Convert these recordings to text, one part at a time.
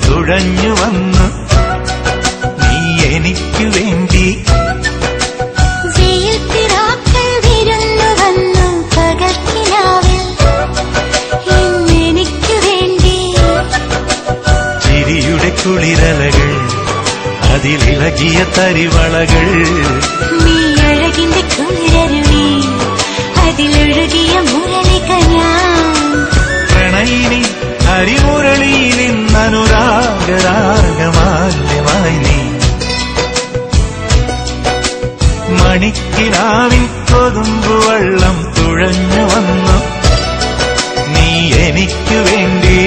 തുഴഞ്ഞു വന്നു നീ എനിക്കു വേണ്ടി. ചിരിയുടെ കുളിരലകൾ അതിലിളകിയ തരിവളകൾ നീ അഴകിന്റെ കുളിരരുവി അതിലൊഴുകിയ മുരളിക ഞാൻ. പ്രണയിനി ഹരിമുരളിയിൽ ഇന്നനുരാഗരാഗമാല്യമായി നീ. മണിക്കിനാവിൽ കൊതുമ്പുവെള്ളം തുഴഞ്ഞു വന്നു നീ എനിക്കു വേണ്ടി.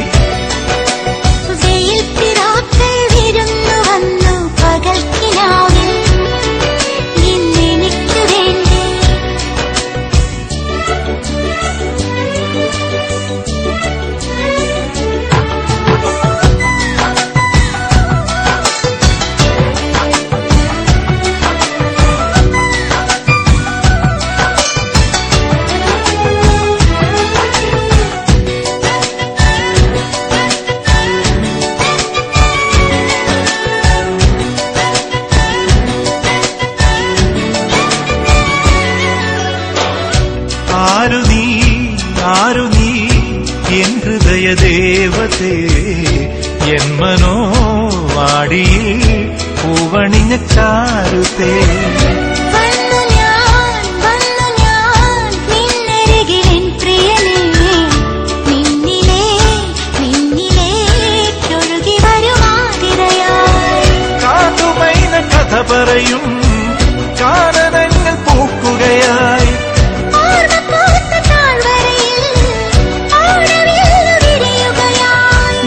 ആരു നീ എൻ ഹൃദയ ദേവതേ എൻ മനോവാടിയിൽ പൂവണിഞ്ഞ ചാരുതേ. കാതുമൈന കഥ പറയും കാനനങ്ങൾ പൂക്കുകയായി.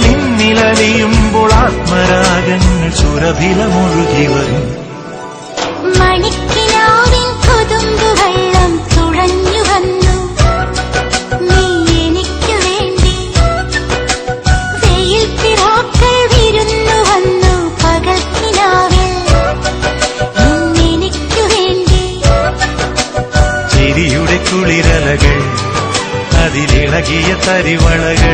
നിന്നിലലിയുമ്പോൾ ആത്മരാഗങ്ങൾ സുരഭിലമൊഴുകി വരും. മണിക്കിനാവിൻ കൊതുമ്പുവെള്ളം തുഴഞ്ഞു വന്നു നീ എനിക്കു വേണ്ടി. വെയിൽ പിറാക്കൾ വിരുന്നു വന്നു പകൽക്കിനാവിൽ എനിക്കു വേണ്ടി. ചിരിയുടെ കുളിരലകൾ അതിലിളകിയ തരിവളകൾ